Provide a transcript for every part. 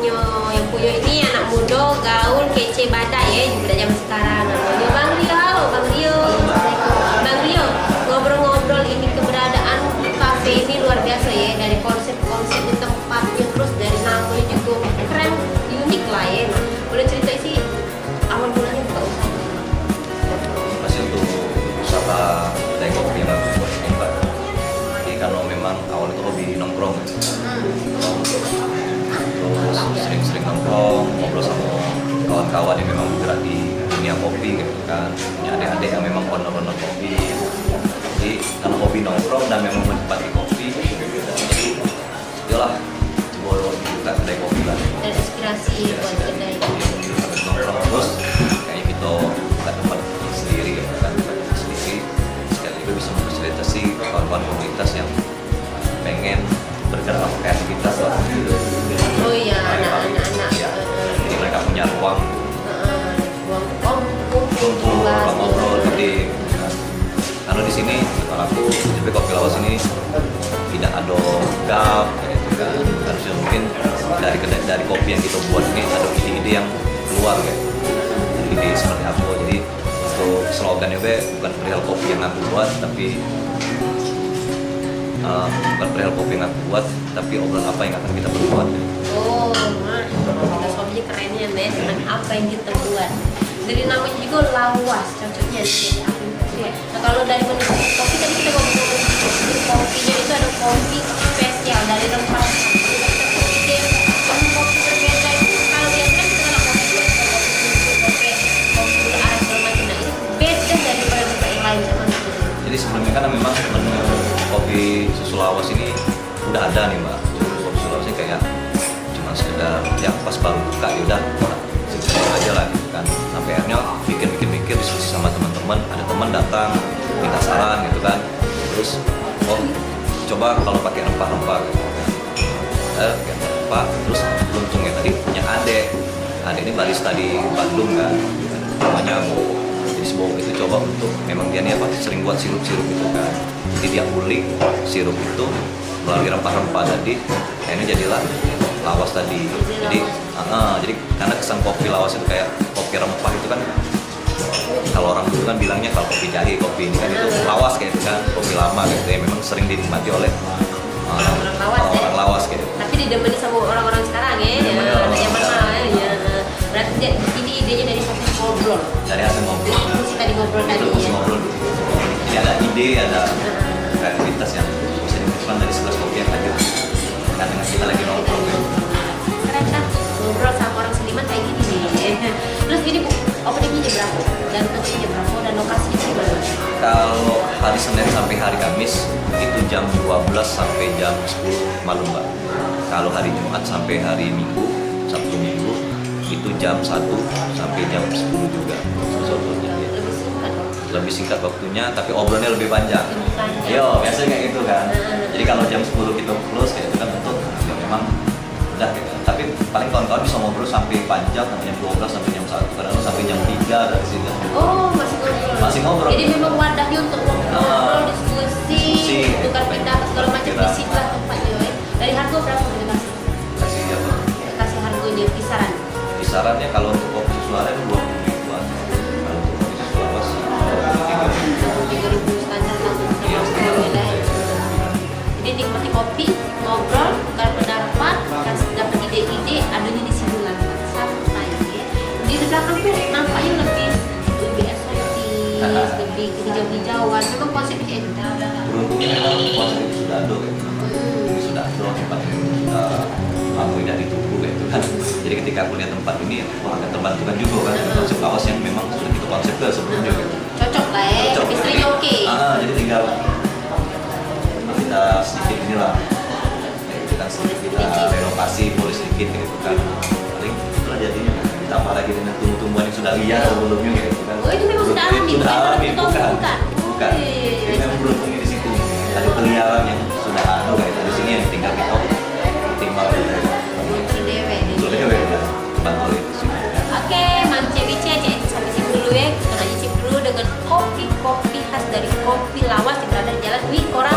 yang punya ini anak muda, gaul, kece, badai ya, juga zaman sekarang. Namanya Bang Rio, halo Bang Rio. Bang Rio, ngobrol-ngobrol ini keberadaan kafe ini luar biasa ya, dari konsep-konsep di tempatnya, terus dari namanya juga keren, unik lah ya. Boleh cerita sih awal mulanya buka usaha? Masih untuk usaha kedai kopi yang aku buat ini Mbak. Jadi karena memang awal itu hobi nongkrong ya. Terus sering-sering nongkrong, ngobrol sama kawan-kawan yang memang bergerak di dunia kopi gitu kan. Punya adik-adik yang memang owner-owner kopi. Jadi karena hobi nongkrong dan memang menikmati kopi, jadi yalah boleh buka kedai kopi lah. Dan inspirasi buat kedai. Nongkrong terus kayak kita buka tempat sendiri ya kan, tempat sendiri sekali itu bisa memfasilitasi kawan-kawan komunitas yang pengen bergerak kreativitas lah. Oh iya, anak-anak. Ya, jadi mereka punya ruang Kumpul, ruang ngobrol gede. Karena di sini kalau aku di kopi lawas ini tidak ada gap kayak gitu kan. Harusnya mungkin dari kopi yang kita buat ini ada ide-ide yang keluar kayak ide seperti apa. Jadi untuk slogannya bukan perihal kopi yang aku buat, tapi bukan perihal kopi yang aku buat, tapi obrolan apa yang akan kita perbuat. Oh, kita suaminya kerennya nih, tentang apa yang kita buat. Dari namanya juga lawas, cocoknya jadi aplikasi ya. Nah kalau dari menu kopi tadi kita ngomong kopinya itu ada kopi spesial dari rempah. Kopi berbeda itu kalau biasanya kita kalau kopi arab segala macam, nah itu beda daripada tempat yang lain sama gitu. Jadi sebelumnya kan memang menu kopi susu lawas ini udah ada nih Mbak. Kopi susu lawas ini kayak cuma sekedar ya pas baru buka ya udah segitu aja lah gitu kan. Sampai akhirnya mikir diskusi sama teman-teman, ada teman datang minta saran gitu kan. Terus coba kalau pakai rempah-rempah gitu kan. Pakai rempah, terus beruntungnya tadi punya adek ini barista di Bandung kan. Namanya jadi sebuah itu coba untuk memang dia nih apa sering buat sirup-sirup gitu kan. Jadi dia ulik sirup itu melalui rempah-rempah tadi, akhirnya jadilah lawas tadi. Jadi karena kesan kopi lawas itu kayak kopi rempah itu kan, kalau orang dulu kan bilangnya kalau kopi jahe, kopi ini kan itu lawas kayak gitu kan, kopi lama gitu ya, memang sering dinikmati oleh orang lawas gitu. Tapi didemeni sama orang-orang sekarang ya, yang mana ya. Berarti ini idenya dari hasil ngobrol. Dari hasil ngobrol. Mesti tadi ngobrol tadi ya. Ngobrol. Jadi ada ide, ada kreativitas yang bisa dimunculkan dari segelas kopi yang hadir. Kan dengan kita lagi nongkrong. Keren kan? Ngobrol sama orang seniman kayak gini nih. Terus ini Bu, openingnya jam berapa? Dan tutupnya jam berapa? Dan lokasinya di mana? Kalau hari Senin sampai hari Kamis itu jam 12 sampai jam 10 malam Mbak. Kalau hari Jumat sampai hari Minggu, Sabtu Minggu itu jam 1 sampai jam 10 juga. Lebih singkat waktunya, tapi obrolnya lebih panjang. Yo, biasanya kayak gitu kan. Jadi kalau jam 10 kita close kayak itu kan tentu ya memang udah gitu. Tapi paling kawan-kawan bisa ngobrol sampai panjang sampai jam 12 sampai jam 1, kadang sampai jam 3 dari situ. Oh, masih ngobrol. Masih ngobrol. Jadi memang wadahnya untuk ngobrol, diskusi, tukar pendapat segala macam di situ lah tempatnya. Dari harga berapa kita kasih? Kasih apa? Kasih harganya kisaran. Kisarannya kalau untuk kopi susu aren 20 ribuan. Kalau untuk kopi susu lawas 3.000 standar lah. Jadi nikmati kopi, ngobrol, tukar pendapat, dapat ide-ide, adanya di sini lah. Santai ya. Di belakang tuh nampaknya lebih eksotis, lebih hijau-hijauan. Memang konsepnya itu. Beruntungnya memang konsep itu sudah ada kayak gitu. Ini sudah ada tempat ini sudah mampu dari tubuh kayak itu kan. Jadi ketika aku lihat tempat ini, wah agak terbantukan juga kan konsep lawas yang memang sudah kita konsep ke sebelumnya gitu. Cocok lah ya, istrinya oke. Jadi tinggal kita sedikit inilah, kita sedikit kita renovasi, polisi sedikit gitu kan. Paling itulah jadinya. Ditambah lagi dengan tumbuh-tumbuhan yang sudah liar sebelumnya gitu kan. Oh itu memang sudah alami, bukan. Ini memang beruntungnya di situ. Ada peliharaan yang sudah ada kayak di sini yang tinggal kita timbal gitu. Dewe udah bantu itu. Oke, mancing sampai sini dulu ya. Kita cicip dulu dengan kopi khas dari kopi lawas yang berada di Jalan Wikora.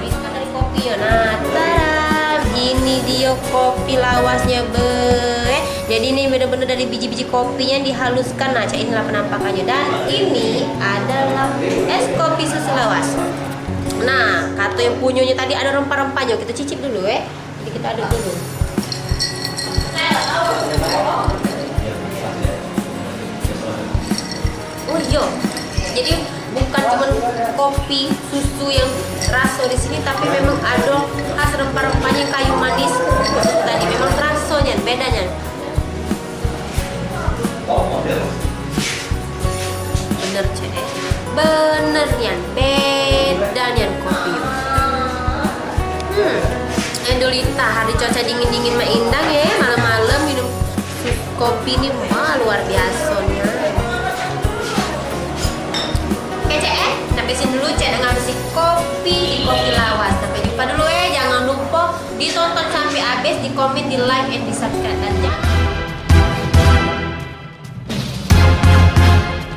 Wisata dari kopi ya. Nah, tada, ini dia Yo kopi lawasnya be. Jadi ini bener-bener dari biji-biji kopinya dihaluskan. Nah, inilah penampakannya. Dan ini adalah es kopi susu lawas. Nah, kata yang punyanya tadi ada rempah-rempahnya. Kita cicip dulu Jadi kita aduk dulu. Oh iya. Jadi bukan cuma kopi susu yang rasa di sini, tapi memang ada khas rempah-rempahnya, kayu manis tadi memang rasanya bedanya. Bener bener Nian, bedanya kopi. Endolita hari cuaca dingin-dingin mah indah malam-malam minum kopi ini luar biasanya. Sampai sini dulu dengan si kopi di kopi lawas. Sampai jumpa dulu jangan lupa ditonton sampai habis, di komen, di like, and di subscribe dan jangan